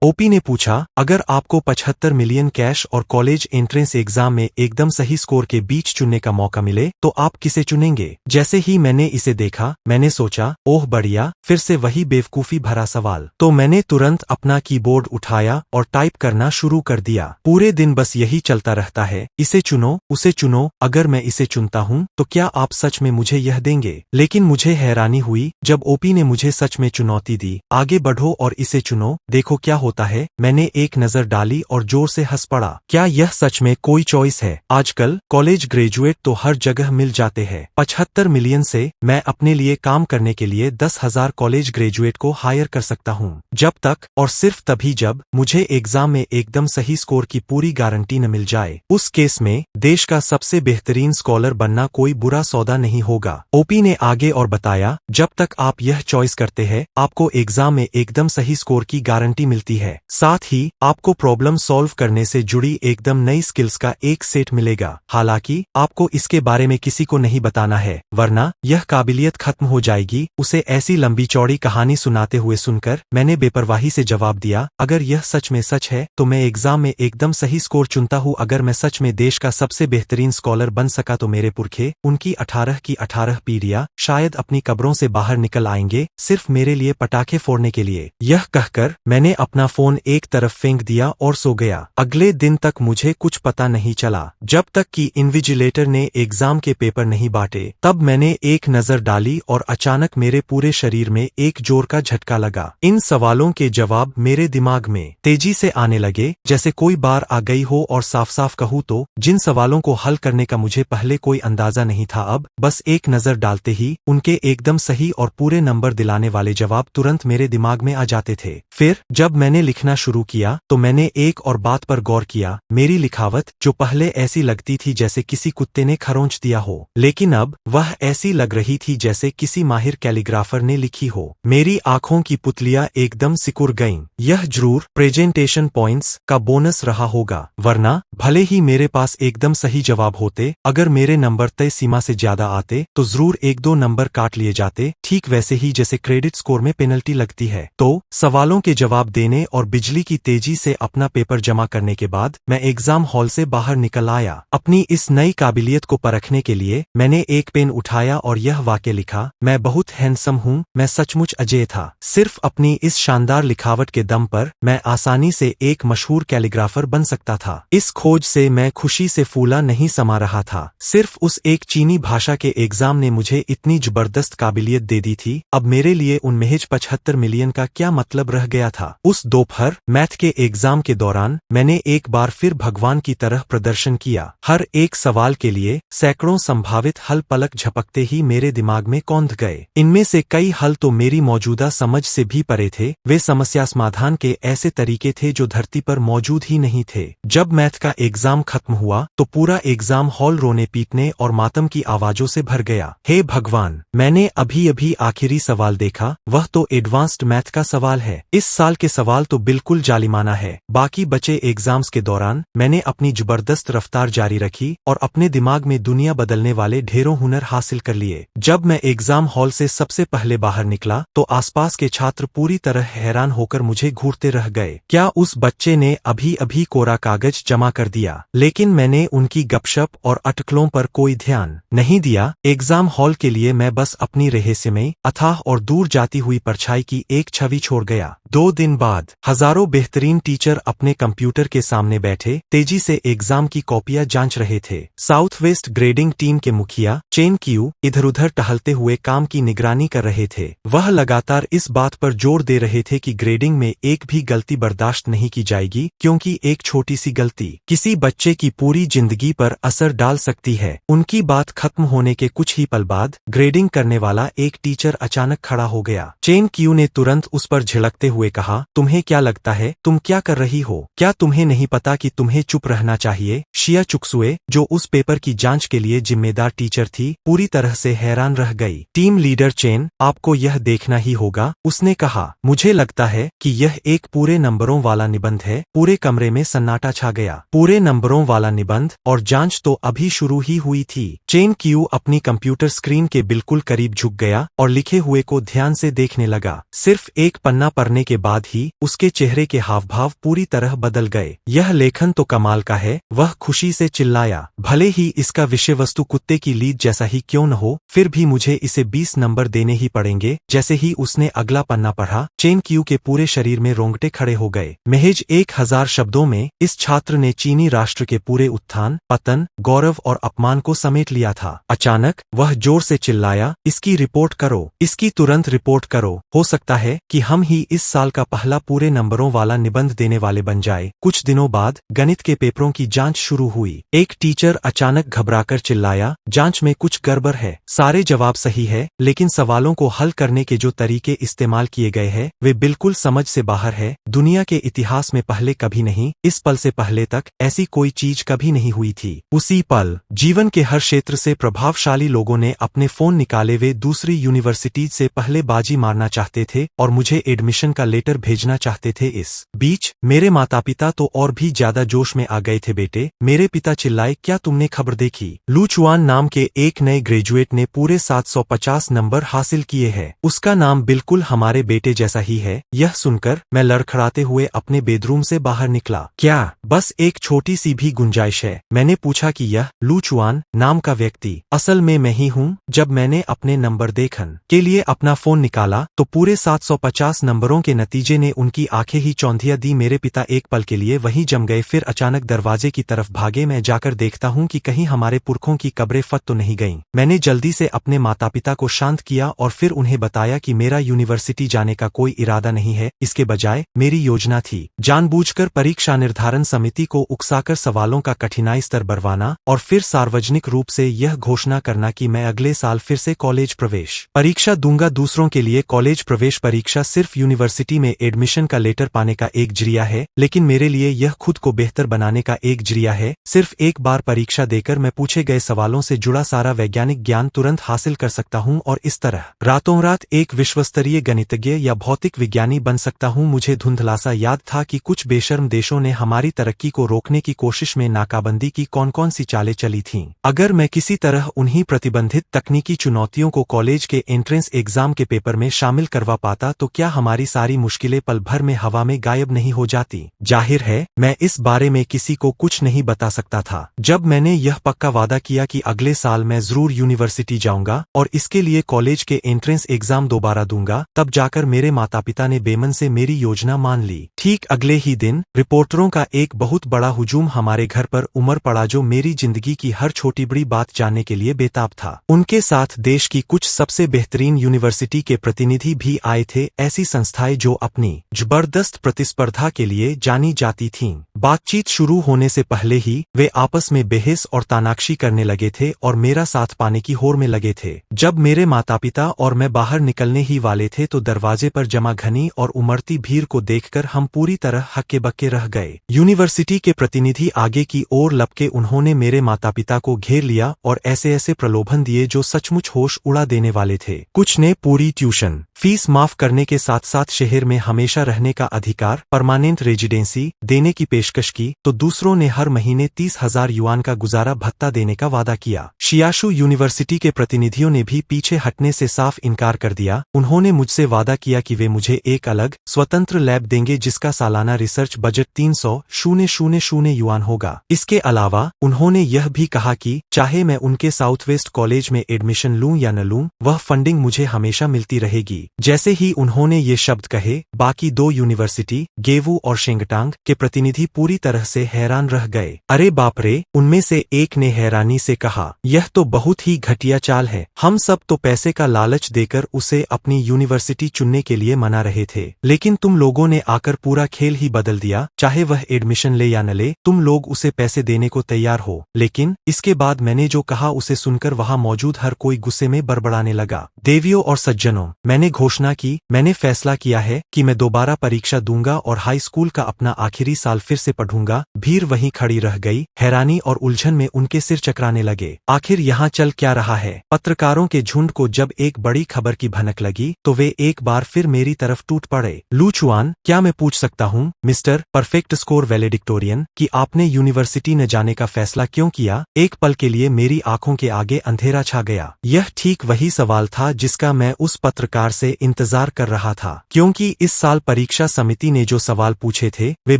OP ने पूछा, अगर आपको 75 मिलियन कैश और कॉलेज एंट्रेंस एग्जाम में एकदम सही स्कोर के बीच चुनने का मौका मिले तो आप किसे चुनेंगे? जैसे ही मैंने इसे देखा, मैंने सोचा, ओह बढ़िया, फिर से वही बेवकूफी भरा सवाल। तो मैंने तुरंत अपना कीबोर्ड उठाया और टाइप करना शुरू कर दिया। पूरे दिन बस यही चलता रहता है, इसे चुनो, उसे चुनो, अगर मैं इसे चुनता हूं तो क्या आप सच में मुझे यह देंगे? लेकिन मुझे हैरानी हुई जब ओपी ने मुझे सच में चुनौती दी, आगे बढ़ो और इसे चुनो, देखो क्या होता है। मैंने एक नजर डाली और जोर से हंस पड़ा। क्या यह सच में कोई चॉइस है? आजकल कॉलेज ग्रेजुएट तो हर जगह मिल जाते हैं। 75 मिलियन से मैं अपने लिए काम करने के लिए 10,000 कॉलेज ग्रेजुएट को हायर कर सकता हूं। जब तक और सिर्फ तभी जब मुझे एग्जाम में एकदम सही स्कोर की पूरी गारंटी न मिल जाए। उस केस में देश का सबसे बेहतरीन स्कॉलर बनना कोई बुरा सौदा नहीं होगा। ओपी ने आगे और बताया, जब तक आप यह चॉइस करते हैं, आपको एग्जाम में एकदम सही स्कोर की गारंटी मिलती है। साथ ही आपको प्रॉब्लम सॉल्व करने से जुड़ी एकदम नई स्किल्स का एक सेट मिलेगा। हालांकि आपको इसके बारे में किसी को नहीं बताना है, वरना यह काबिलियत खत्म हो जाएगी। उसे ऐसी लंबी चौड़ी कहानी सुनाते हुए सुनकर मैंने बेपरवाही से जवाब दिया, अगर यह सच में सच है तो मैं एग्जाम में एकदम सही स्कोर चुनता हूं। अगर मैं सच में देश का सबसे बेहतरीन स्कॉलर बन सका तो मेरे पुरखे, उनकी 18 की 18 पीढ़ियां शायद अपनी कब्रों से बाहर निकल आएंगे, सिर्फ मेरे लिए पटाखे फोड़ने के लिए। यह कहकर मैंने अपना फोन एक तरफ फेंक दिया और सो गया। अगले दिन तक मुझे कुछ पता नहीं चला, जब तक कि इन्विजिलेटर ने एग्जाम के पेपर नहीं बांटे। तब मैंने एक नजर डाली और अचानक मेरे पूरे शरीर में एक जोर का झटका लगा। इन सवालों के जवाब मेरे दिमाग में तेजी से आने लगे, जैसे कोई बार आ गई हो। और साफ साफ कहूँ तो जिन सवालों को हल करने का मुझे पहले कोई अंदाजा नहीं था, अब बस एक नजर डालते ही उनके एकदम सही और पूरे नंबर दिलाने वाले जवाब तुरंत मेरे दिमाग में आ जाते थे। फिर जब मैंने लिखना शुरू किया तो मैंने एक और बात पर गौर किया। मेरी लिखावट जो पहले ऐसी लगती थी जैसे किसी कुत्ते ने खरोंच दिया हो, लेकिन अब वह ऐसी लग रही थी जैसे किसी माहिर कैलीग्राफर ने लिखी हो। मेरी आंखों की पुतलियां एकदम सिकुड़ गईं। यह जरूर प्रेजेंटेशन पॉइंट्स का बोनस रहा होगा, वरना भले ही मेरे पास एकदम सही जवाब होते, अगर मेरे नंबर तय सीमा से ज्यादा आते तो जरूर एक दो नंबर काट लिए जाते, ठीक वैसे ही जैसे क्रेडिट स्कोर में पेनल्टी लगती है। तो सवालों के जवाब देने और बिजली की तेजी से अपना पेपर जमा करने के बाद मैं एग्जाम हॉल से बाहर निकल आया। अपनी इस नई काबिलियत को परखने के लिए मैंने एक पेन उठाया और यह वाक्य लिखा, मैं बहुत हैंडसम हूँ, मैं सचमुच अजय था। सिर्फ अपनी इस शानदार लिखावट के दम पर मैं आसानी से एक मशहूर कैलीग्राफर बन सकता था। इस खोज से मैं खुशी से फूला नहीं समा रहा था। सिर्फ उस एक चीनी भाषा के एग्जाम ने मुझे इतनी जबरदस्त काबिलियत दे दी थी। अब मेरे लिए उन महज 75 मिलियन का क्या मतलब रह गया था। उस दोपहर मैथ के एग्जाम के दौरान मैंने एक बार फिर भगवान की तरह प्रदर्शन किया। हर एक सवाल के लिए सैकड़ों संभावित हल पलक झपकते ही मेरे दिमाग में कौंध गए। इनमें से कई हल तो मेरी मौजूदा समझ से भी परे थे। वे समस्या समाधान के ऐसे तरीके थे जो धरती पर मौजूद ही नहीं थे। जब मैथ का एग्जाम खत्म हुआ तो पूरा एग्जाम हॉल रोने पीटने और मातम की आवाजों से भर गया। हे भगवान, मैंने अभी अभी आखिरी सवाल देखा, वह तो एडवांस्ड मैथ का सवाल है। इस साल के सवाल तो बिल्कुल जालिमाना है। बाकी बचे एग्जाम्स के दौरान मैंने अपनी जबरदस्त रफ्तार जारी रखी और अपने दिमाग में दुनिया बदलने वाले ढेरों हुनर हासिल कर लिए। जब मैं एग्जाम हॉल से सबसे पहले बाहर निकला तो आसपास के छात्र पूरी तरह हैरान होकर मुझे घूरते रह गए। क्या उस बच्चे ने अभी अभी कोरा कागज जमा कर दिया? लेकिन मैंने उनकी गपशप और अटकलों पर कोई ध्यान नहीं दिया। एग्जाम हॉल के लिए मैं बस अपनी रहस्यमय, अथाह और दूर जाती हुई परछाई की एक छवि छोड़ गया। 2 दिन बाद हजारों बेहतरीन टीचर अपने कंप्यूटर के सामने बैठे तेजी से एग्जाम की कॉपियां जांच रहे थे। साउथ वेस्ट ग्रेडिंग टीम के मुखिया चेन क्यू इधर उधर टहलते हुए काम की निगरानी कर रहे थे। वह लगातार इस बात पर जोर दे रहे थे कि ग्रेडिंग में एक भी गलती बर्दाश्त नहीं की जाएगी, क्योंकि एक छोटी सी गलती किसी बच्चे की पूरी जिंदगी पर असर डाल सकती है। उनकी बात खत्म होने के कुछ ही पल बाद ग्रेडिंग करने वाला एक टीचर अचानक खड़ा हो गया। चेन क्यू ने तुरंत उस पर झिड़कते हुए कहा, तुम्हें क्या लगता है तुम क्या कर रही हो? क्या तुम्हें नहीं पता कि तुम्हें चुप रहना चाहिए? शिया चुकसुए, जो उस पेपर की जांच के लिए जिम्मेदार टीचर थी, पूरी तरह से हैरान रह गई। टीम लीडर चेन, आपको यह देखना ही होगा, उसने कहा। मुझे लगता है कि यह एक पूरे नंबरों वाला निबंध है। पूरे कमरे में सन्नाटा छा गया। पूरे नंबरों वाला निबंध, और जांच तो अभी शुरू ही हुई थी। चेन क्यू अपनी कंप्यूटर स्क्रीन के बिल्कुल करीब झुक गया और लिखे हुए को ध्यान से देखने लगा। सिर्फ एक पन्ना पढ़ने के बाद ही उसके चेहरे के हावभाव पूरी तरह बदल गए। यह लेखन तो कमाल का है, वह खुशी से चिल्लाया। भले ही इसका विषय वस्तु कुत्ते की लीद जैसा ही क्यों न हो, फिर भी मुझे इसे 20 नंबर देने ही पड़ेंगे। जैसे ही उसने अगला पन्ना पढ़ा, चेन क्यू के पूरे शरीर में रोंगटे खड़े हो गए। महज 1000 शब्दों में इस छात्र ने चीनी राष्ट्र के पूरे उत्थान, पतन, गौरव और अपमान को समेट लिया था। अचानक वह जोर से चिल्लाया, इसकी रिपोर्ट करो, इसकी तुरंत रिपोर्ट करो। हो सकता है कि हम ही इस साल का पहला पूरे नंबरों वाला निबंध देने वाले बन जाए। कुछ दिनों बाद गणित के पेपरों की जांच शुरू हुई। एक टीचर अचानक घबराकर चिल्लाया, जांच में कुछ गड़बड़ है। सारे जवाब सही है, लेकिन सवालों को हल करने के जो तरीके इस्तेमाल किए गए हैं वे बिल्कुल समझ से बाहर है। दुनिया के इतिहास में पहले कभी नहीं, इस पल से पहले तक ऐसी कोई चीज कभी नहीं हुई थी। उसी पल जीवन के हर क्षेत्र से प्रभावशाली लोगों ने अपने फोन निकाले। वे दूसरी यूनिवर्सिटी से पहले बाजी मारना चाहते थे और मुझे एडमिशन का लेटर भेजना चाहते थे। इस बीच मेरे माता पिता तो और भी ज्यादा जोश में आ गए थे। बेटे, मेरे पिता चिल्लाए, क्या तुमने खबर देखी? लू चुआन नाम के एक नए ग्रेजुएट ने पूरे 750 नंबर हासिल किए हैं। उसका नाम बिल्कुल हमारे बेटे जैसा ही है। यह सुनकर मैं लड़खड़ाते हुए अपने बेडरूम से बाहर निकला। क्या बस एक छोटी सी भी गुंजाइश है? मैंने पूछा कि यह लू चुआन नाम का व्यक्ति असल में मैं ही हूँ। जब मैंने अपने नंबर देखन के लिए अपना फोन निकाला तो पूरे 750 नंबरों के नतीजे ने उनकी आंखें ही चौंधिया दी। मेरे पिता एक पल के लिए वहीं जम गए, फिर अचानक दरवाजे की तरफ भागे। मैं जाकर देखता हूँ कि कहीं हमारे पुरखों की कब्रें फत तो नहीं गईं। मैंने जल्दी से अपने माता पिता को शांत किया और फिर उन्हें बताया कि मेरा यूनिवर्सिटी जाने का कोई इरादा नहीं है। इसके बजाय मेरी योजना थी जानबूझकर परीक्षा निर्धारण समिति को उकसाकर सवालों का कठिनाई स्तर बढ़वाना और फिर सार्वजनिक रूप से यह घोषणा करना कि मैं अगले साल फिर से कॉलेज प्रवेश परीक्षा दूंगा। दूसरों के लिए कॉलेज प्रवेश परीक्षा सिर्फ यूनिवर्सिटी में एडमिशन का लेटर पाने का एक जरिया है, लेकिन मेरे लिए यह खुद को बेहतर बनाने का एक जरिया है। सिर्फ एक बार परीक्षा देकर मैं पूछे गए सवालों से जुड़ा सारा वैज्ञानिक ज्ञान तुरंत हासिल कर सकता हूं और इस तरह रातों रात एक विश्वस्तरीय गणितज्ञ या भौतिक विज्ञानी बन सकता हूं। मुझे धुंधलासा याद था कि कुछ बेशर्म देशों ने हमारी तरक्की को रोकने की कोशिश में नाकाबंदी की कौन कौन सी चालें चली थीं। अगर मैं किसी तरह उन्हीं प्रतिबंधित तकनीकी चुनौतियों को कॉलेज के एंट्रेंस एग्जाम के पेपर में शामिल करवा पाता तो क्या हमारी सारी मुश्किलें पल भर में हवा में गायब नहीं हो जाती? जाहिर है मैं इस बारे में किसी को कुछ नहीं बता सकता था। जब मैंने यह पक्का वादा किया कि अगले साल मैं जरूर यूनिवर्सिटी जाऊंगा और इसके लिए कॉलेज के एंट्रेंस एग्जाम दोबारा दूंगा, तब जाकर मेरे माता पिता ने बेमन से मेरी योजना मान ली। ठीक अगले ही दिन रिपोर्टरों का एक बहुत बड़ा हुजूम हमारे घर पर उमड़ पड़ा, जो मेरी जिंदगी की हर छोटी बड़ी बात जानने के लिए बेताब था। उनके साथ देश की कुछ सबसे बेहतरीन यूनिवर्सिटी के प्रतिनिधि भी आए थे, ऐसी संस्थाएं जो अपनी जबरदस्त प्रतिस्पर्धा के लिए जानी जाती थीं। बातचीत शुरू होने से पहले ही वे आपस में बहस और तानाक्षी करने लगे थे और मेरा साथ पाने की होड़ में लगे थे। जब मेरे माता पिता और मैं बाहर निकलने ही वाले थे तो दरवाजे पर जमा घनी और उमड़ती भीड़ को देखकर हम पूरी तरह हक्के बक्के रह गए। यूनिवर्सिटी के प्रतिनिधि आगे की ओर लपके उन्होंने मेरे माता पिता को घेर लिया और ऐसे ऐसे प्रलोभन दिए जो सचमुच होश उड़ा देने वाले थे। कुछ ने पूरी ट्यूशन फीस माफ करने के साथ साथ शहर में हमेशा रहने का अधिकार, परमानेंट रेजिडेंसी देने की पेशकश की, तो दूसरों ने हर महीने 30,000 युआन का गुजारा भत्ता देने का वादा किया। शियाशु यूनिवर्सिटी के प्रतिनिधियों ने भी पीछे हटने से साफ इनकार कर दिया। उन्होंने मुझसे वादा किया कि वे मुझे एक अलग स्वतंत्र लैब देंगे जिसका सालाना रिसर्च बजट 300,000 युआन होगा। इसके अलावा उन्होंने यह भी कहा कि चाहे मैं उनके साउथ वेस्ट कॉलेज में एडमिशन लूं या न लूं, वह फंडिंग मुझे हमेशा मिलती रहेगी। जैसे ही उन्होंने ये शब्द कहे, बाकी दो यूनिवर्सिटी गेवू और शेंगटांग के प्रतिनिधि पूरी तरह से हैरान रह गए। अरे बाप रे, उनमें से एक ने हैरानी से कहा, यह तो बहुत ही घटिया चाल है। हम सब तो पैसे का लालच देकर उसे अपनी यूनिवर्सिटी चुनने के लिए मना रहे थे, लेकिन तुम लोगों ने आकर पूरा खेल ही बदल दिया। चाहे वह एडमिशन ले या न ले, तुम लोग उसे पैसे देने को तैयार हो। लेकिन इसके बाद मैंने जो कहा उसे सुनकर वहां मौजूद हर कोई गुस्से में बड़बड़ाने लगा। देवियों और सज्जनों, मैंने घोषणा की, मैंने फैसला किया है कि मैं दोबारा परीक्षा दूंगा और हाई स्कूल का अपना आखिरी साल फिर से पढ़ूंगा। भीड़ वहीं खड़ी रह गई, हैरानी और उलझन में उनके सिर चकराने लगे। आखिर यहाँ चल क्या रहा है? पत्रकारों के झुंड को जब एक बड़ी खबर की भनक लगी तो वे एक बार फिर मेरी तरफ टूट पड़े। लू चुआन, क्या मैं पूछ सकता हूँ मिस्टर परफेक्ट स्कोर वैलेडिक्टोरियन कि आपने यूनिवर्सिटी न जाने का फैसला क्यों किया? एक पल के लिए मेरी आंखों के आगे अंधेरा छा गया। यह ठीक वही सवाल था जिसका मैं उस पत्रकार से इंतजार कर रहा था, क्योंकि इस साल परीक्षा समिति ने जो सवाल पूछे थे वे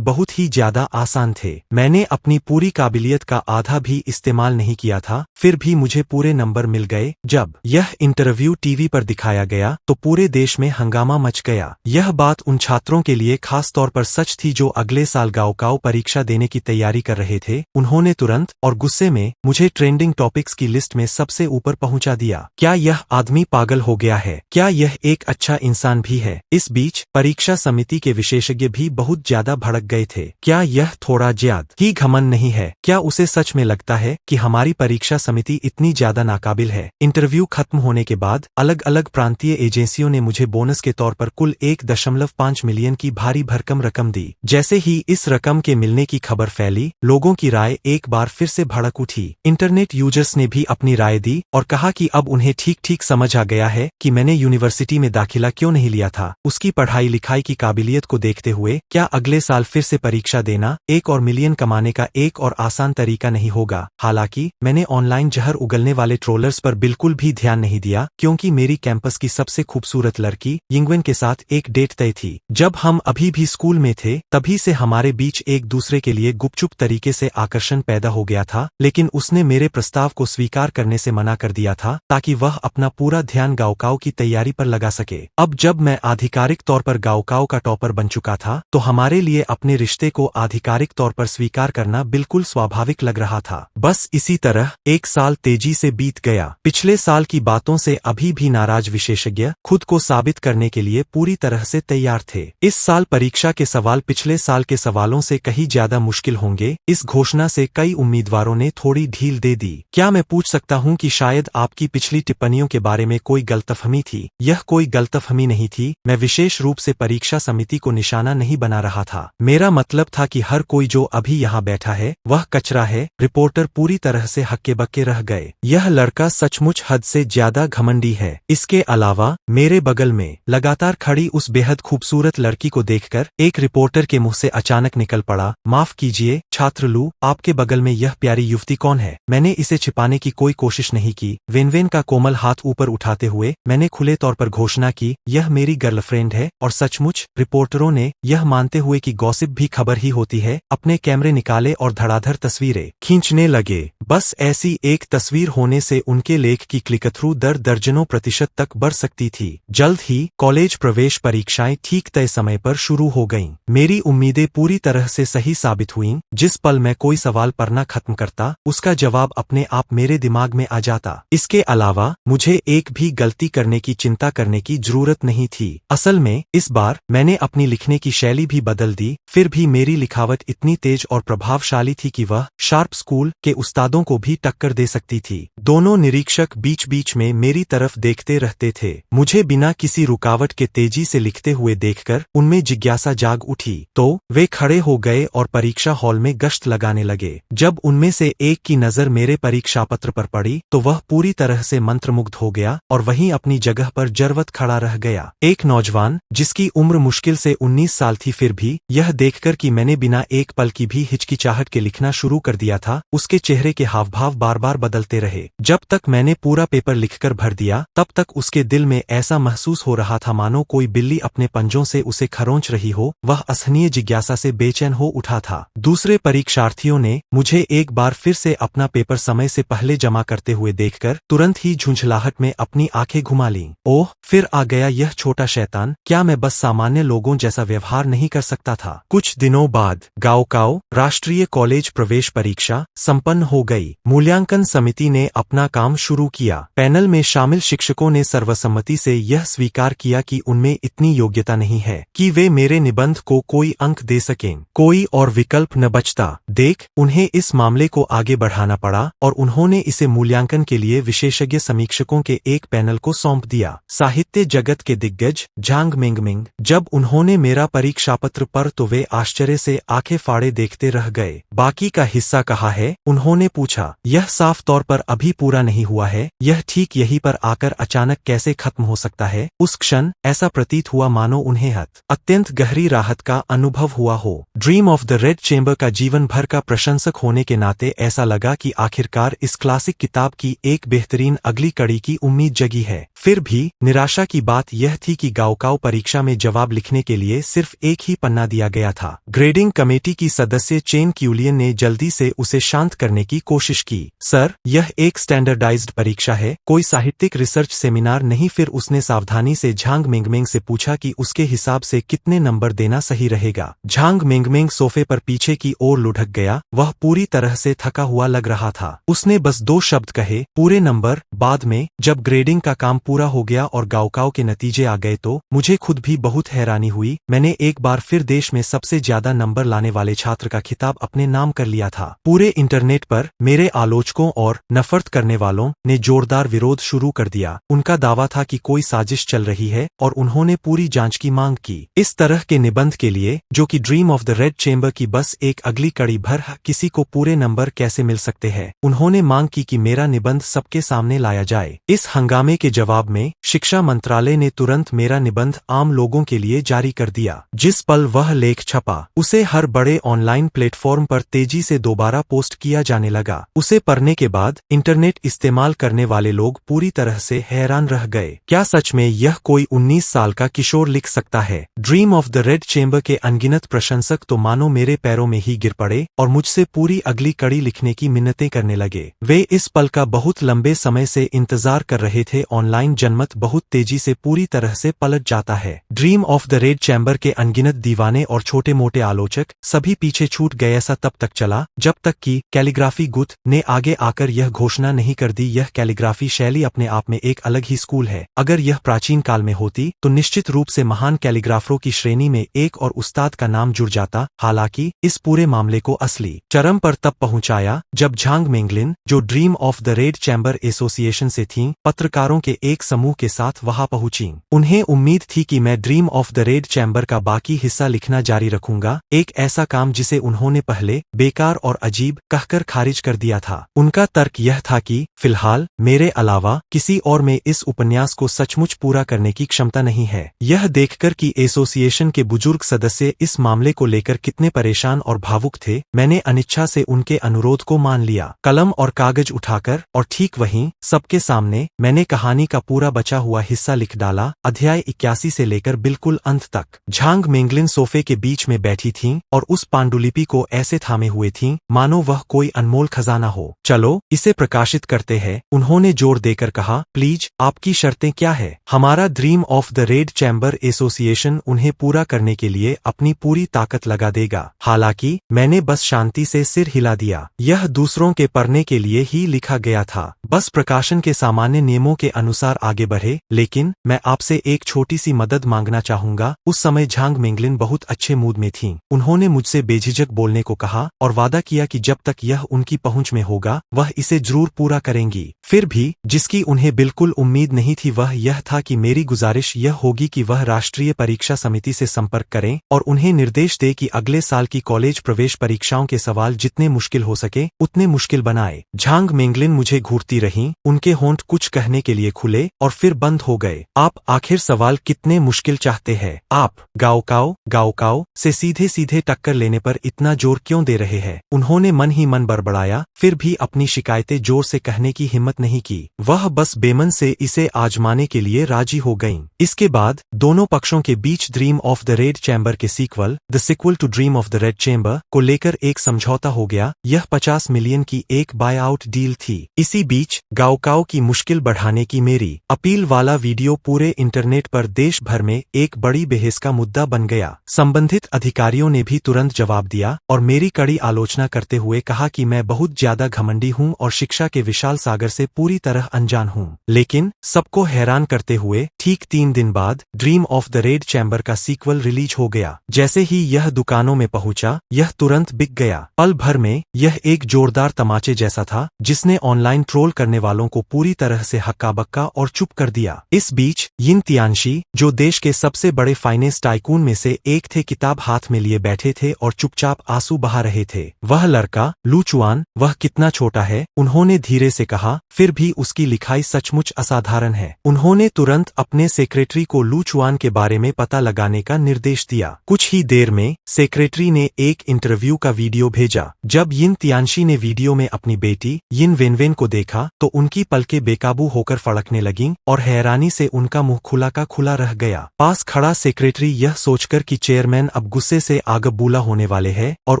बहुत ही ज्यादा आसान थे। मैंने अपनी पूरी काबिलियत का आधा भी इस्तेमाल नहीं किया था, फिर भी मुझे पूरे नंबर मिल गए। जब यह इंटरव्यू टीवी पर दिखाया गया तो पूरे देश में हंगामा मच गया। यह बात उन छात्रों के लिए खास तौर पर सच थी जो अगले साल गाओकाओ परीक्षा देने की तैयारी कर रहे थे। उन्होंने तुरंत और गुस्से में मुझे ट्रेंडिंग टॉपिक्स की लिस्ट में सबसे ऊपर पहुंचा दिया। क्या यह आदमी पागल हो गया है? क्या यह एक अच्छा इंसान भी है? इस बीच परीक्षा समिति के विशेषज्ञ भी बहुत ज्यादा भड़क गए थे। क्या यह थोड़ा ज्यादा ही घमंड नहीं है? क्या उसे सच में लगता है कि हमारी परीक्षा समिति इतनी ज्यादा नाकाबिल है? इंटरव्यू खत्म होने के बाद अलग अलग प्रांतीय एजेंसियों ने मुझे बोनस के तौर पर कुल 1.5 मिलियन की भारी भरकम रकम दी। जैसे ही इस रकम के मिलने की खबर फैली, लोगों की राय एक बार फिर से भड़क उठी। इंटरनेट यूजर्स ने भी अपनी राय दी और कहा कि अब उन्हें ठीक ठीक समझ आ गया है कि मैंने यूनिवर्सिटी में दाखिला क्यों नहीं लिया था। उसकी पढ़ाई लिखाई की काबिलियत को देखते हुए क्या अगले साल फिर से परीक्षा देना 1 मिलियन कमाने का एक और आसान तरीका नहीं होगा? हालांकि मैंने ऑनलाइन जहर उगलने वाले ट्रोलर्स पर बिल्कुल भी ध्यान नहीं दिया, क्योंकि मेरी कैंपस की सबसे खूबसूरत लड़की यिंगवेन के साथ एक डेट तय थी। जब हम अभी भी स्कूल में थे तभी से हमारे बीच एक दूसरे के लिए गुपचुप तरीके से आकर्षण पैदा हो गया था, लेकिन उसने मेरे प्रस्ताव को स्वीकार करने से मना कर दिया था ताकि वह अपना पूरा ध्यान गाओकाओ की तैयारी पर लगा सके। अब जब मैं आधिकारिक तौर पर गाओकाओ का टॉपर बन चुका था तो हमारे लिए अपने रिश्ते को आधिकारिक तौर पर स्वीकार करना बिल्कुल स्वाभाविक लग रहा था। बस इसी तरह एक साल तेजी से बीत गया। पिछले साल की बातों से अभी भी नाराज विशेषज्ञ खुद को साबित करने के लिए पूरी तरह से तैयार थे। इस साल परीक्षा के सवाल पिछले साल के सवालों से कहीं ज्यादा मुश्किल होंगे। इस घोषणा से कई उम्मीदवारों ने थोड़ी ढील दे दी। क्या मैं पूछ सकता हूं कि शायद आपकी पिछली टिप्पणियों के बारे में कोई गलतफहमी थी? यह कोई गलतफहमी नहीं थी। मैं विशेष रूप से परीक्षा समिति को निशाना नहीं बना रहा था। मेरा मतलब था कि हर कोई जो अभी यहाँ बैठा है वह कचरा है। रिपोर्टर पूरी तरह से हक्के बक्के रह गए। यह लड़का सचमुच हद से ज्यादा घमंडी है। इसके अलावा मेरे बगल में लगातार खड़ी उस बेहद खूबसूरत लड़की को देखकर एक रिपोर्टर के मुंह से अचानक निकल पड़ा, माफ कीजिए छात्र लू, आपके बगल में यह प्यारी युवती कौन है? मैंने इसे छिपाने की कोई कोशिश नहीं की। वेनवेन का कोमल हाथ ऊपर उठाते हुए मैंने खुले तौर पर घोषणा की, यह मेरी गर्लफ्रेंड है। और सचमुच रिपोर्टरों ने यह मानते हुए कि गॉसिप भी खबर ही होती है, अपने कैमरे निकाले और धड़ाधड़ तस्वीरें खींचने लगे। बस ऐसी एक तस्वीर होने से उनके लेख की क्लिक थ्रू दर दर्जनों प्रतिशत तक बढ़ सकती थी। जल्द ही कॉलेज प्रवेश परीक्षाएं ठीक तय समय पर शुरू हो गईं। मेरी उम्मीदें पूरी तरह से सही साबित हुईं। जिस पल मैं कोई सवाल पढ़ना खत्म करता उसका जवाब अपने आप मेरे दिमाग में आ जाता। इसके अलावा मुझे एक भी गलती करने की चिंता करने की जरूरत नहीं थी। असल में इस बार मैंने अपनी लिखने की शैली भी बदल दी। फिर भी मेरी लिखावट इतनी तेज और प्रभावशाली थी कि वह शार्प स्कूल के उस्तादों को भी टक्कर दे सकती थी। दोनों निरीक्षक बीच बीच में मेरी तरफ देखते रहते थे। मुझे बिना किसी रुकावट के तेजी से लिखते हुए देखकर उनमें जिज्ञासा जाग उठी, तो वे खड़े हो गए और परीक्षा हॉल में गश्त लगाने लगे। जब उनमें से एक की नजर मेरे परीक्षा पत्र पर पड़ी तो वह पूरी तरह से मंत्रमुग्ध हो गया और वहीं अपनी जगह पर जरवत खड़ा रह गया। एक नौजवान जिसकी उम्र मुश्किल से 19 साल थी, फिर भी यह देखकर कि मैंने बिना एक पल की भी हिचकिचाहट के लिखना शुरू कर दिया था, उसके चेहरे के हावभाव बार बार बदलते रहे। जब तक मैंने पूरा पेपर लिखकर भर दिया तब तक उसके दिल में ऐसा महसूस हो रहा था मानो कोई बिल्ली अपने पंजों से उसे खरोंच रही हो। वह असहनीय जिज्ञासा से बेचैन हो उठा था। दूसरे परीक्षार्थियों ने मुझे एक बार फिर से अपना पेपर समय से पहले जमा करते हुए देखकर तुरंत ही झुंझलाहट में अपनी आंखें घुमा लीं। ओह, फिर आ गया यह छोटा शैतान। क्या मैं बस सामान्य लोगों जैसा व्यवहार नहीं कर सकता था? कुछ दिनों बाद गाओकाओ राष्ट्रीय कॉलेज प्रवेश परीक्षा संपन्न हो गई। मूल्यांकन समिति ने अपने अपना काम शुरू किया। पैनल में शामिल शिक्षकों ने सर्वसम्मति से यह स्वीकार किया कि उनमें इतनी योग्यता नहीं है कि वे मेरे निबंध को कोई अंक दे सकें। कोई और विकल्प न बचता। देख, उन्हें इस मामले को आगे बढ़ाना पड़ा और उन्होंने इसे मूल्यांकन के लिए विशेषज्ञ समीक्षकों के एक पैनल को सौंप दिया। साहित्य जगत के दिग्गज झांग मिंगमिंग। जब उन्होंने मेरा परीक्षापत्र पढ़ा तो वे आश्चर्य से आंखें फाड़े देखते रह गए। बाकी का हिस्सा कहाँ है? उन्होंने पूछा। यह साफ तौर पर अभी पूरा नहीं हुआ है। यह ठीक यहीं पर आकर अचानक कैसे खत्म हो सकता है? उस क्षण ऐसा प्रतीत हुआ मानो उन्हें अत्यंत गहरी राहत का अनुभव हुआ हो। Dream of the red chamber का जीवन भर का प्रशंसक होने के नाते ऐसा लगा कि आखिरकार इस क्लासिक किताब की एक बेहतरीन अगली कड़ी की उम्मीद जगी है। फिर भी निराशा की बात यह थी कि गाओकाओ परीक्षा में जवाब लिखने के लिए सिर्फ एक ही पन्ना दिया गया था। ग्रेडिंग कमेटी की सदस्य चेन क्यूलियन ने जल्दी से उसे शांत करने की कोशिश की। सर, यह एक स्टैंडर्डाइज्ड परीक्षा है, कोई साहित्यिक रिसर्च सेमिनार नहीं। फिर उसने सावधानी से झांग मिंगमिंग से पूछा कि उसके हिसाब से कितने नंबर देना सही रहेगा। झांग मिंगमिंग सोफे पर पीछे की ओर लुढ़क गया। वह पूरी तरह से थका हुआ लग रहा था। उसने बस 2 शब्द कहे, पूरे नंबर। बाद में जब ग्रेडिंग का काम पूरा हो गया और गाओकाओ के नतीजे आ गए तो मुझे खुद भी बहुत हैरानी हुई। मैंने एक बार फिर देश में सबसे ज्यादा नंबर लाने वाले छात्र का खिताब अपने नाम कर लिया था। पूरे इंटरनेट पर मेरे आलोचकों और नफरत करने वालों ने जोरदार विरोध शुरू कर दिया। उनका दावा था कि कोई साजिश चल रही है और उन्होंने पूरी जांच की मांग की। इस तरह के निबंध के लिए, जो कि dream of the red chamber की बस एक अगली कड़ी भर, किसी को पूरे नंबर कैसे मिल सकते हैं? उन्होंने मांग की कि मेरा निबंध सबके सामने लाया जाए। इस हंगामे के जवाब में शिक्षा मंत्रालय ने तुरंत मेरा निबंध आम लोगों के लिए जारी कर दिया। जिस पल वह लेख छपा, उसे हर बड़े ऑनलाइन प्लेटफॉर्म पर तेजी से दोबारा पोस्ट किया जाने लगा। उसे पढ़ने के बाद इंटरनेट इस्तेमाल करने वाले लोग पूरी तरह से हैरान रह गए। क्या सच में यह कोई 19 साल का किशोर लिख सकता है? Dream of the red chamber के अनगिनत प्रशंसक तो मानो मेरे पैरों में ही गिर पड़े और मुझसे पूरी अगली कड़ी लिखने की मिन्नतें करने लगे। वे इस पल का बहुत लंबे समय से इंतजार कर रहे थे। ऑनलाइन जनमत बहुत तेजी से पूरी तरह से पलट जाता है। Dream of the red chamber के अनगिनत दीवाने और छोटे मोटे आलोचक सभी पीछे छूट गए। ऐसा तब तक चला जब तक कि कैलीग्राफी गुथ ने आगे आकर यह घोषणा नहीं कर दी, यह कैलीग्राफी शैली अपने आप में एक अलग ही स्कूल है। अगर यह प्राचीन काल में होती तो निश्चित रूप से महान कैलीग्राफरों की श्रेणी में एक और उस्ताद का नाम जुड़ जाता। हालांकि इस पूरे मामले को असली चरम पर तब पहुंचाया जब झांग मिंगलिन, जो dream of the red chamber association से थीं, पत्रकारों के एक समूह के साथ वहां पहुंची। उन्हें उम्मीद थी कि मैं dream of the red chamber का बाकी हिस्सा लिखना जारी रखूंगा, एक ऐसा काम जिसे उन्होंने पहले बेकार और अजीब कहकर खारिज कर दिया था। उनका तर्क यह था कि फिलहाल मेरे अलावा किसी और में इस उपन्यास को सचमुच पूरा करने की क्षमता नहीं है। यह देखकर कि एसोसिएशन के बुजुर्ग सदस्य इस मामले को लेकर कितने परेशान और भावुक थे, मैंने अनिच्छा से उनके अनुरोध को मान लिया। कलम और कागज उठाकर और ठीक वहीं सबके सामने मैंने कहानी का पूरा बचा हुआ हिस्सा लिख डाला, अध्याय 81 से लेकर बिल्कुल अंत तक। झांग मिंगलिन सोफे के बीच में बैठी थीं और उस पांडुलिपि को ऐसे थामे हुए थीं मानो वह कोई अनमोल खजाना हो। चलो इसे प्रकाशित करते हैं, उन्होंने जोर देकर कहा। प्लीज, आपकी शर्तें क्या है? हमारा dream of the red chamber association उन्हें पूरा करने के लिए अपनी पूरी ताकत लगा देगा। हालांकि मैंने बस शांति से सिर हिला दिया। यह दूसरों के पढ़ने के लिए ही लिखा गया था, बस प्रकाशन के सामान्य नियमों के अनुसार आगे बढ़े। लेकिन मैं आपसे एक छोटी सी मदद मांगना चाहूंगा। उस समय झांग मिंगलिन बहुत अच्छे मूड में थीं। उन्होंने मुझसे बेझिझक बोलने को कहा और वादा किया कि जब तक यह उनकी पहुंच में होगा वह इसे जरूर पूरा करेंगी। फिर भी जिसकी उन्हें बिल्कुल उम्मीद नहीं थी वह यह था कि मेरी गुजारिश यह होगी कि वह राष्ट्रीय परीक्षा समिति से संपर्क करें और उन्हें निर्देश दे कि अगले साल की कॉलेज प्रवेश परीक्षाओं के सवाल जितने मुश्किल हो सके उतने मुश्किल बनाए। झांग मिंगलिन मुझे घूरती रहीं, उनके होंठ कुछ कहने के लिए खुले और फिर बंद हो गए। आप आखिर सवाल कितने मुश्किल चाहते हैं? आप गाओकाओ से सीधे सीधे टक्कर लेने पर इतना जोर क्यों दे रहे हैं? उन्होंने मन ही मन बड़बड़ाया, फिर भी अपनी शिकायतें जोर से कहने की हिम्मत नहीं की। वह बस बेमन से इसे आजमाने के लिए राजी हो गईं। इसके बाद दोनों पक्षों के बीच dream of the red chamber के sequel, the sequel to dream of the red chamber को लेकर एक समझौता हो गया। यह 50 मिलियन की एक बाय आउट डील थी। इसी बीच गाओकाओ की मुश्किल बढ़ाने की मेरी अपील वाला वीडियो पूरे इंटरनेट पर देश भर में एक बड़ी बहस का मुद्दा बन गया। संबंधित अधिकारियों ने भी तुरंत जवाब दिया और मेरी कड़ी आलोचना करते हुए कहा कि मैं बहुत ज्यादा घमंडी हूं और शिक्षा के विशाल सागर से पूरी तरह अनजान हूँ। लेकिन सबको हैरान करते हुए ठीक 3 दिन बाद dream of the red chamber का सीक्वल रिलीज हो गया। जैसे ही यह दुकानों में पहुंचा, यह तुरंत बिक गया। पल भर में यह एक जोरदार तमाचे जैसा था, जिसने ऑनलाइन ट्रोल करने वालों को पूरी तरह से हक्का बक्का और चुप कर दिया। इस बीच यिन तियानशी, जो देश के सबसे बड़े फाइनेंस टाइकून में से एक थे, किताब हाथ में लिए बैठे थे और चुपचाप आंसू बहा रहे थे। वह लड़का लू चुआन, वह कितना छोटा है, उन्होंने धीरे से कहा, फिर भी उसकी लिखाई सचमुच असाधारण है। उन्होंने तुरंत अपने सेक्रेटरी को लू चुआन के बारे में पता लगाने का निर्देश दिया। कुछ ही देर में सेक्रेटरी ने एक इंटरव्यू का वीडियो भेजा। जब यिन तियानशी ने वीडियो में अपनी बेटी यिन वेनवेन को देखा तो उनकी पलकें बेकाबू होकर फड़कने लगीं और हैरानी से उनका मुंह खुला का खुला रह गया। पास खड़ा सेक्रेटरी यह सोचकर कि चेयरमैन अब गुस्से से आगबूला होने वाले हैं और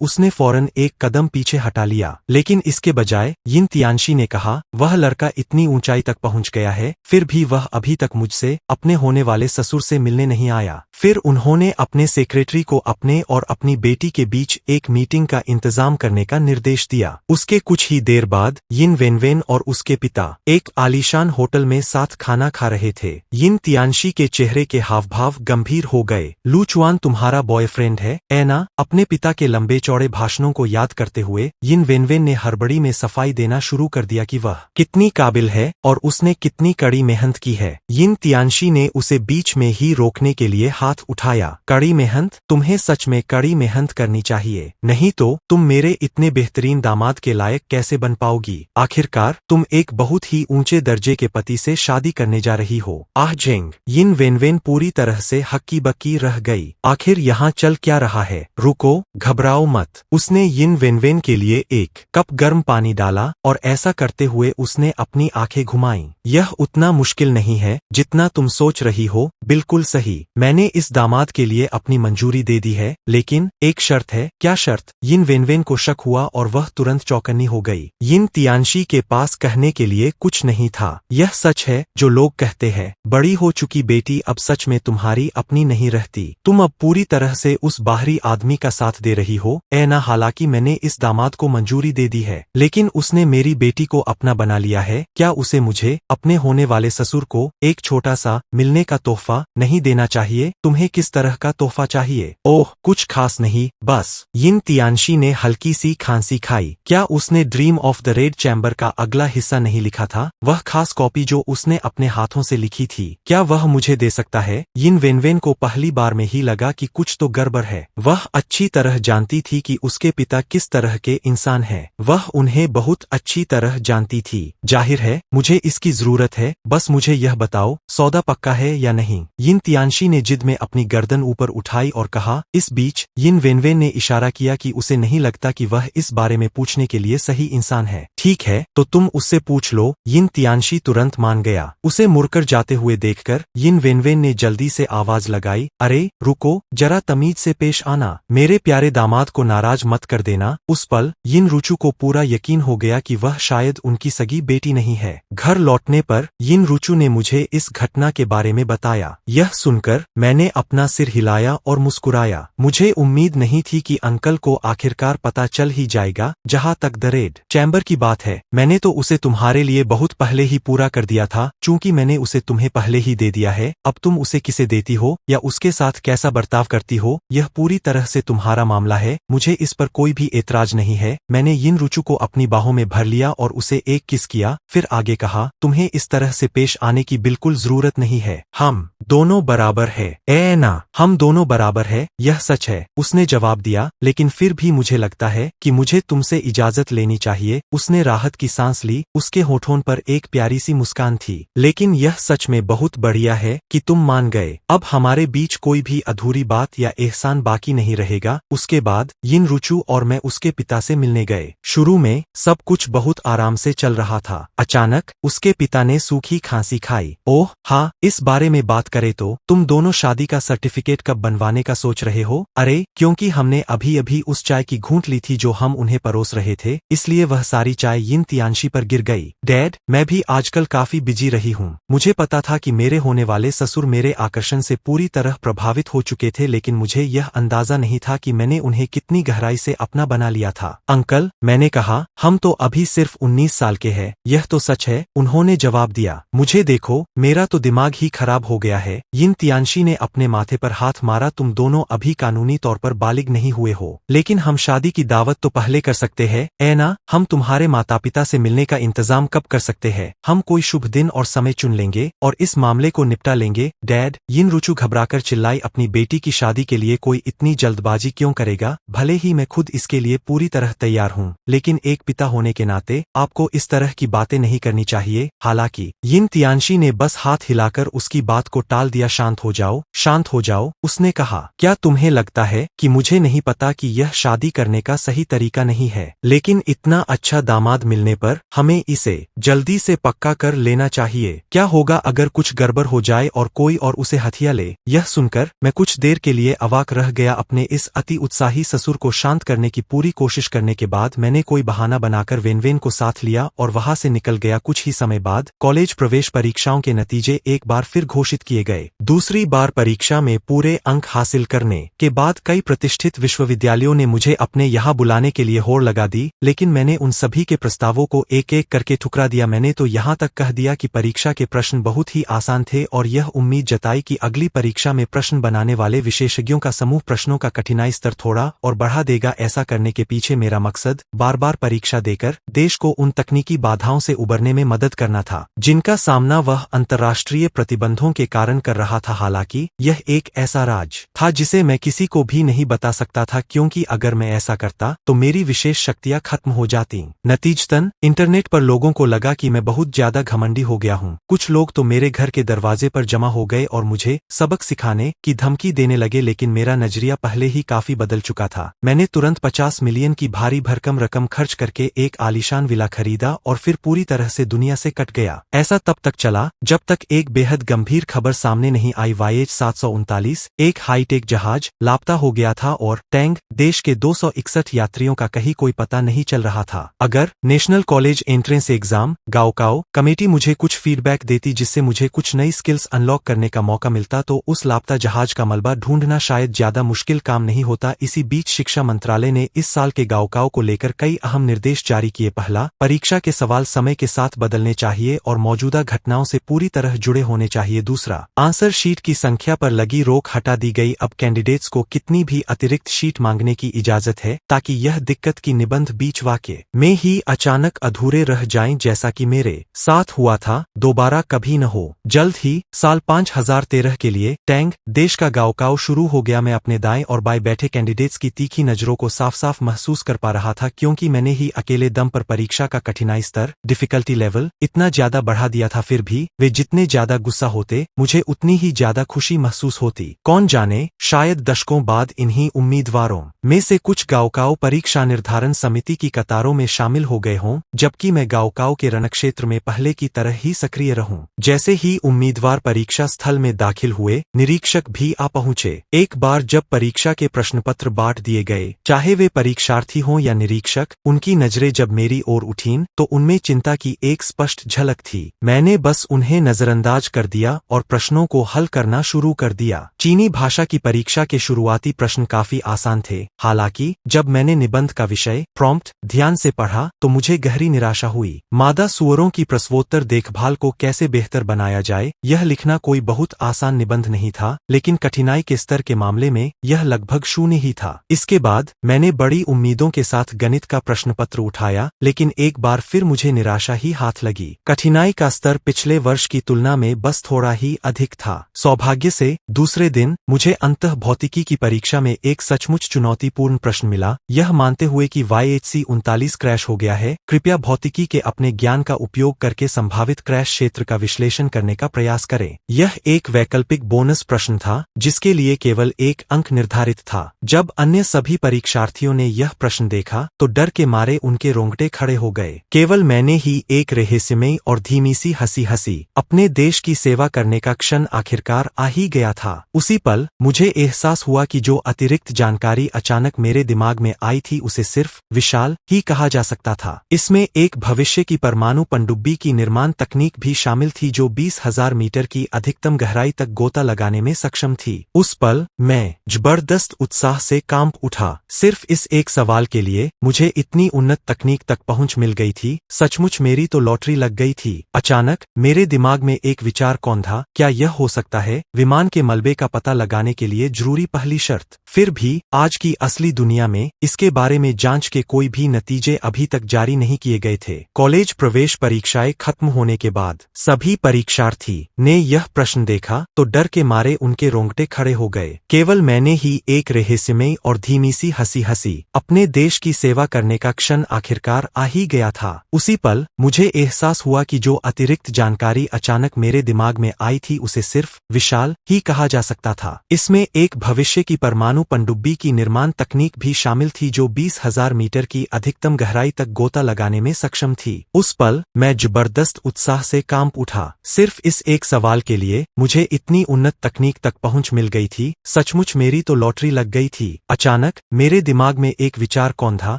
उसने फौरन एक कदम पीछे हटा लिया। लेकिन इसके बजाय यिन तियानशी ने कहा, वह लड़का इतनी ऊंचाई तक पहुंच गया है, फिर भी वह अभी तक मुझसे, अपने होने वाले ससुर से मिलने नहीं आया। फिर उन्होंने अपने सेक्रेटरी को अपने और अपनी बेटी के बीच एक मीटिंग का इंतजाम करने का निर्देश दिया। उसके कुछ ही देर बाद यिन वेनवेन और उसके पिता एक आलीशान होटल में साथ खाना खा रहे थे। यिन तियानशी के चेहरे के हावभाव गंभीर हो गए। लू चुआन तुम्हारा बॉयफ्रेंड है, ऐना? अपने पिता के लंबे चौड़े भाषणों को याद करते हुए यिन वेनवेन ने हड़बड़ी में सफाई देना शुरू कर दिया कि वह कितनी काबिल है और उसने कितनी कड़ी मेहनत की है। यिन तियानशी ने उसे बीच में ही रोकने के लिए हाथ उठाया। कड़ी मेहनत? तुम्हें सच में कड़ी मेहनत करनी चाहिए, नहीं तो तुम मेरे इतने बेहतरीन दामाद के लायक कैसे बन पाओगी? आखिरकार तुम एक बहुत ही ऊंचे दर्जे के पति से शादी करने जा रही हो। आह जेंग! यिन वेनवेन पूरी तरह से हक्की बक्की रह गई। आखिर यहाँ चल क्या रहा है? रुको, घबराओ मत। उसने यिन वेनवेन के लिए एक कप गर्म पानी डाला और ऐसा करते हुए उसने अपनी आंखें घुमाईं। यह उतना मुश्किल नहीं है जितना तुम सोच रही हो, बिल्कुल सही। मैंने इस दामाद के लिए अपनी मंजूरी दे दी है, लेकिन एक शर्त है। क्या शर्त? यिन वेनवेन को शक हुआ और वह तुरंत चौकन्नी हो गई। यिन तियानशी के पास कहने के लिए कुछ नहीं था। यह सच है जो लोग कहते हैं, बड़ी हो चुकी बेटी अब सच में तुम्हारी अपनी नहीं रहती। तुम अब पूरी तरह से उस बाहरी आदमी का साथ दे रही हो, ऐना। हालांकि मैंने इस दामाद को मंजूरी दे दी है, लेकिन उसने मेरी बेटी को अपना बना लिया है। क्या उसे मुझे, अपने होने वाले ससुर को, एक छोटा सा मिलने का तोहफा नहीं देना चाहिए? तुम्हें किस तरह का तोहफा चाहिए? ओह, कुछ खास नहीं, बस। यिन तियानशी ने हल्की सी खांसी खाई। क्या उसने dream of the red chamber का अगला हिस्सा नहीं लिखा था? वह खास कॉपी जो उसने अपने हाथों से लिखी थी, क्या वह मुझे दे सकता है? यिन वेनवेन को पहली बार में ही लगा कि कुछ तो गड़बड़ है। वह अच्छी तरह जानती थी कि उसके पिता किस तरह के इंसान हैं। वह उन्हें बहुत अच्छी तरह जानती थी। जाहिर है मुझे इसकी जरूरत है, बस मुझे यह बताओ, सौदा पक्का है या नहीं? यिन तियानशी ने जिद में अपनी गर्दन ऊपर उठाई और कहा। इस बीच यिन वेनवेन ने इशारा किया कि उसे नहीं लगता कि वह इस बारे में पूछने के लिए सही इंसान है। ठीक है, तो तुम उससे पूछ लो। यिन तियानशी तुरंत मान गया। उसे मुड़कर जाते हुए देखकर यिन वेनवेन ने जल्दी से आवाज लगाई, अरे रुको, जरा तमीज से पेश आना। मेरे प्यारे दामाद को नाराज मत कर देना। उस पल यिन रुचु को पूरा यकीन हो गया कि वह शायद उनकी सगी बेटी नहीं है। घर लौटने पर यिन रुचु ने मुझे इस घटना के बारे में बताया। यह सुनकर मैंने अपना सिर हिलाया और मुस्कुराया। मुझे उम्मीद नहीं थी कि अंकल को आखिरकार पता चल ही जाएगा। जहां तक द रेड चैम्बर की बात है, मैंने तो उसे तुम्हारे लिए बहुत पहले ही पूरा कर दिया था। चूंकि मैंने उसे तुम्हें पहले ही दे दिया है, अब तुम उसे किसे देती हो या उसके साथ कैसा बर्ताव करती हो, यह पूरी तरह से तुम्हारा मामला है। मुझे इस पर कोई भी एतराज नहीं है। मैंने यिन रुचु को अपनी बाहों में भर लिया और उसे एक किस किया, फिर आगे कहा, तुम्हें इस तरह से पेश आने की बिल्कुल जरूरत नहीं है। हम दोनों बराबर है, ऐना। हम दोनों बराबर है, यह सच है, उसने जवाब दिया। लेकिन फिर भी मुझे लगता है कि मुझे तुमसे इजाजत लेनी चाहिए। उसने राहत की सांस ली। उसके होठों पर एक प्यारी सी मुस्कान थी। लेकिन यह सच में बहुत बढ़िया है कि तुम मान गए। अब हमारे बीच कोई भी अधूरी बात या एहसान बाकी नहीं रहेगा। उसके बाद यिन रुचु और मैं उसके पिता से मिलने गए। शुरू में सब कुछ बहुत आराम से चल रहा था। अचानक उसके पिता ने सूखी खांसी खाई। ओह हाँ, इस बारे में बात करें तो तुम दोनों शादी का सर्टिफिकेट कब बनवाने का सोच रहे हो? अरे क्योंकि हमने अभी अभी उस चाय की घूंट ली थी जो हम उन्हें परोस रहे थे, इसलिए वह सारी चाय यिन तियानशी पर गिर गई। डैड, मैं भी आजकल काफी बिजी रही हूँ। मुझे पता था कि मेरे होने वाले ससुर मेरे आकर्षण से पूरी तरह प्रभावित हो चुके थे, लेकिन मुझे यह अंदाजा नहीं था कि मैंने उन्हें कितनी गहराई से अपना बना लिया था। अंकल, मैंने कहा, हम तो अभी सिर्फ 19 साल के हैं, यह तो सच है, उन्होंने जवाब दिया। मुझे देखो, मेरा तो दिमाग ही खराब हो गया है। यिन तियानशी ने अपने माथे पर हाथ मारा। तुम दोनों अभी कानूनी तौर पर बालिग नहीं हुए हो, लेकिन हम शादी की दावत तो पहले कर सकते हैं, ऐ ना? हम तुम्हारे माता पिता से मिलने का इंतजाम कब कर सकते हैं? हम कोई शुभ दिन और समय चुन लेंगे और इस मामले को निपटा लेंगे। डैड, यिन रुचु घबराकर चिल्लाई, अपनी बेटी की शादी के लिए कोई इतनी जल्दबाजी क्यों करेगा? भले ही मैं खुद इसके लिए पूरी तरह तैयार हूँ, लेकिन एक पिता होने के नाते आपको इस तरह की बातें नहीं करनी चाहिए। हालांकि यिन तियानशी ने बस हाथ हिलाकर उसकी बात को टाल दिया। शांत हो जाओ, शांत हो जाओ, उसने कहा। क्या तुम्हें लगता है कि मुझे नहीं पता कि यह शादी करने का सही तरीका नहीं है? लेकिन इतना अच्छा दामाद मिलने पर हमें इसे जल्दी से पक्का कर लेना चाहिए। क्या होगा अगर कुछ गड़बड़ हो जाए और कोई और उसे हथिया ले? यह सुनकर मैं कुछ देर के लिए अवाक रह गया। अपने इस अति उत्साही ससुर को शांत करने की पूरी कोशिश करने के बाद मैंने कोई बहाना बनाकर वेनवेन को साथ लिया और वहां से निकल गया। कुछ ही समय बाद कॉलेज प्रवेश परीक्षाओं के नतीजे एक बार फिर घोषित किए गए। दूसरी बार परीक्षा में पूरे अंक हासिल करने के बाद कई प्रतिष्ठित विश्वविद्यालयों ने मुझे अपने यहाँ बुलाने के लिए होड़ लगा दी, लेकिन मैंने उन सभी के प्रस्तावों को एक एक करके ठुकरा दिया। मैंने तो यहाँ तक कह दिया कि परीक्षा के प्रश्न बहुत ही आसान थे और यह उम्मीद जताई कि अगली परीक्षा में प्रश्न बनाने वाले विशेषज्ञों का समूह प्रश्नों का कठिनाई स्तर थोड़ा और बढ़ा देगा। ऐसा करने के पीछे मेरा मकसद बार बार परीक्षा देकर देश को उन तकनीकी बाधाओं से उबरने में मदद करना था, जिनका सामना वह अंतर्राष्ट्रीय प्रतिबंधों के कारण कर रहा था। हालांकि यह एक ऐसा राज था जिसे मैं किसी को भी नहीं बता सकता था, क्योंकि अगर मैं ऐसा करता तो मेरी विशेष शक्तियां खत्म हो जाती। नतीजतन इंटरनेट पर लोगों को लगा कि मैं बहुत ज्यादा घमंडी हो गया हूँ। कुछ लोग तो मेरे घर के दरवाजे पर जमा हो गए और मुझे सबक सिखाने की धमकी देने लगे, लेकिन मेरा नजरिया पहले ही काफी बदल चुका था। मैंने तुरंत 50 मिलियन की भारी भरकम रकम खर्च करके एक आलीशान विला खरीदा और फिर पूरी तरह से दुनिया से कट गया। ऐसा तब तक चला जब तक एक बेहद गंभीर खबर सामने नहीं आई। YH-739 एक हाईटेक जहाज लापता हो गया था और टैंग देश के 261 यात्रियों का कहीं कोई पता नहीं चल रहा था। अगर national college entrance exam gaokao committee मुझे कुछ फीडबैक देती जिससे मुझे कुछ नई स्किल्स अनलॉक करने का मौका मिलता, तो उस लापता जहाज का मलबा ढूंढना शायद ज्यादा मुश्किल काम नहीं होता। इसी बीच शिक्षा मंत्रालय ने इस साल के गाओकाओ को लेकर कई अहम निर्देश जारी किए। पहला, परीक्षा के सवाल समय के साथ बदलने चाहिए और मौजूदा घटनाओं से पूरी तरह जुड़े होने चाहिए। दूसरा, आंसर शीट की संख्या पर लगी रोक हटा दी गई। अब कैंडिडेट्स को कितनी भी अतिरिक्त शीट मांगने की इजाजत है, ताकि यह दिक्कत की निबंध बीच वाक्य में ही अचानक अधूरे रह जाएं, जैसा कि मेरे साथ हुआ था, दोबारा कभी न हो। जल्द ही साल 5013 के लिए टैंग देश का गाओकाओ शुरू हो गया। मैं अपने दाएं और बाएं बैठे कैंडिडेट्स की तीखी नजरों को साफ साफ महसूस कर पा रहा था, क्योंकि मैंने ही अकेले दम पर परीक्षा का कठिनाई स्तर, डिफिकल्टी लेवल इतना ज्यादा बढ़ा दिया था। फिर भी वे जितने ज्यादा गुस्सा होते, मुझे उतनी ही ज्यादा खुशी महसूस होती। कौन जाने, शायद दशकों बाद इन्हीं उम्मीदवारों में से कुछ गाओकाओ परीक्षा निर्धारण समिति की कतारों में शामिल हो गए हों, जबकि मैं गाओकाओ के रणक्षेत्र में पहले की तरह ही सक्रिय रहूं। जैसे ही उम्मीदवार परीक्षा स्थल में दाखिल हुए, निरीक्षक भी आ पहुंचे। एक बार जब परीक्षा के प्रश्नपत्र बांट दिए गए, चाहे वे परीक्षार्थी हों या निरीक्षक, उनकी नजरें जब मेरी ओर उठीं तो उनमें चिंता की एक स्पष्ट झलक थी। मैंने बस उन्हें नजरअंदाज कर दिया और प्रश्नों को हल करना शुरू कर दिया। चीनी भाषा की परीक्षा के शुरुआती प्रश्न काफी आसान थे। हालांकि जब मैंने निबंध का विषय प्रॉम्प्ट ध्यान से पढ़ा तो मुझे गहरी निराशा हुई। मादा सूअरों की प्रसवोत्तर देखभाल को कैसे बेहतर बनाया जाए, यह लिखना कोई बहुत आसान निबंध नहीं था, लेकिन कठिनाई के स्तर के मामले में यह लगभग शून्य ही था। इसके बाद मैंने बड़ी उम्मीदों के साथ गणित का प्रश्नपत्र उठाया, लेकिन एक बार फिर मुझे निराशा ही हाथ लगी। कठिनाई का स्तर पिछले वर्ष की तुलना में बस थोड़ा ही अधिक था। सौभाग्य से दूसरे दिन मुझे अंतः भौतिकी की परीक्षा में एक सचमुच चुनौतीपूर्ण प्रश्न मिला। यह मानते हुए कि YHC-39 क्रैश हो गया है, कृपया भौतिकी के अपने ज्ञान का उपयोग करके संभावित क्रैश क्षेत्र का विश्लेषण करने का प्रयास करें। यह एक वैकल्पिक बोनस प्रश्न था जिसके लिए केवल एक अंक निर्धारित था। जब अन्य सभी परीक्षार्थियों ने यह प्रश्न देखा तो डर के मारे उनके रोंगटे खड़े हो गए। केवल मैंने ही एक रहस्यमयी और धीमी सी हंसी हंसी। अपने देश की सेवा करने का क्षण आखिरकार आ ही गया था। उसी पल मुझे एहसास हुआ कि जो अतिरिक्त जानकारी अचानक मेरे दिमाग में आई थी उसे सिर्फ विशाल ही कहा जा सकता था। इसमें एक भविष्य की परमाणु पनडुब्बी की निर्माण तकनीक भी शामिल थी जो 20,000 मीटर की अधिकतम गहराई तक गोता लगाने में सक्षम थी। उस पल मैं जबरदस्त उत्साह से कांप उठा। सिर्फ इस एक सवाल के लिए मुझे इतनी उन्नत तकनीक तक पहुंच पहुंच मिल गई थी, सचमुच मेरी तो लॉटरी लग गई थी। अचानक मेरे दिमाग में एक विचार कौन था, क्या यह हो सकता है विमान के मलबे का पता लगाने के लिए जरूरी पहली शर्त। फिर भी आज की असली दुनिया में इसके बारे में जांच के कोई भी नतीजे अभी तक जारी नहीं किए गए थे। कॉलेज प्रवेश परीक्षाएं खत्म होने के बाद सभी परीक्षार्थी ने यह प्रश्न देखा तो डर के मारे उनके रोंगटे खड़े हो गए। केवल मैंने ही एक रहस्यमय और धीमी सी हंसी अपने देश की सेवा करने का क्षण आखिरकार आ ही गया था। उसी पल मुझे एहसास हुआ कि जो अतिरिक्त जानकारी अचानक मेरे दिमाग में आई थी उसे सिर्फ विशाल ही कहा जा सकता था। इसमें एक भविष्य की परमाणु पनडुब्बी की निर्माण तकनीक भी शामिल थी जो 20,000 मीटर की अधिकतम गहराई तक गोता लगाने में सक्षम थी। उस पल मैं जबरदस्त उत्साह से कांप उठा। सिर्फ इस एक सवाल के लिए मुझे इतनी उन्नत तकनीक तक पहुंच मिल गई थी, सचमुच मेरी तो लॉटरी लग गई थी। अचानक मेरे दिमाग में एक विचार कौन था,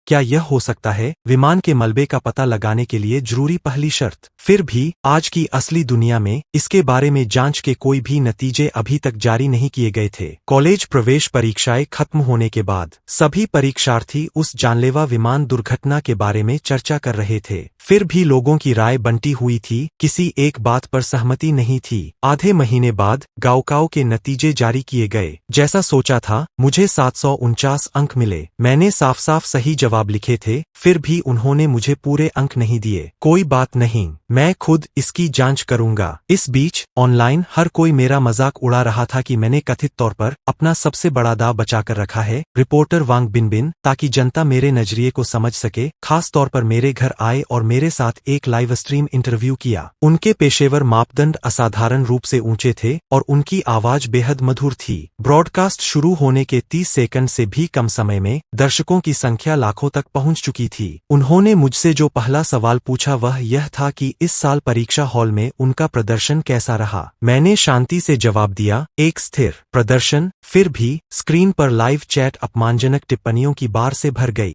क्या यह हो सकता है विमान के मलबे का पता लगाने के लिए जरूरी पहली शर्त। फिर भी आज की असली दुनिया में इसके बारे में जांच के कोई भी नतीजे अभी तक जारी नहीं किए गए थे। कॉलेज प्रवेश परीक्षाएं खत्म होने के बाद सभी परीक्षार्थी उस जानलेवा विमान दुर्घटना के बारे में चर्चा कर रहे थे। फिर भी लोगों की राय बंटी हुई थी, किसी एक बात पर सहमति नहीं थी। आधे महीने बाद गाँव के नतीजे जारी किए गए। जैसा सोचा था मुझे 749 अंक मिले। मैंने साफ साफ सही जवाब लिखे थे, फिर भी उन्होंने मुझे पूरे अंक नहीं दिए। कोई बात नहीं, मैं खुद इसकी जांच करूंगा। इस बीच ऑनलाइन हर कोई मेरा मजाक उड़ा रहा था कि मैंने कथित तौर पर अपना सबसे बड़ा दाव बचाकर रखा है। रिपोर्टर वांग बिनबिन, ताकि जनता मेरे नजरिए को समझ सके, खास तौर पर मेरे घर आए और मेरे साथ एक लाइव स्ट्रीम इंटरव्यू किया। उनके पेशेवर मापदंड असाधारण रूप से ऊंचे थे और उनकी आवाज बेहद मधुर थी। ब्रॉडकास्ट शुरू होने के 30 सेकंड से भी कम समय में दर्शकों की संख्या लाखों तक पहुंच चुकी थी। उन्होंने मुझसे जो पहला सवाल पूछा वह यह था कि इस साल परीक्षा हॉल में उनका प्रदर्शन कैसा रहा। मैंने शांति से जवाब दिया, एक स्थिर प्रदर्शन। फिर भी स्क्रीन पर लाइव चैट अपमानजनक टिप्पणियों की बार से भर गई।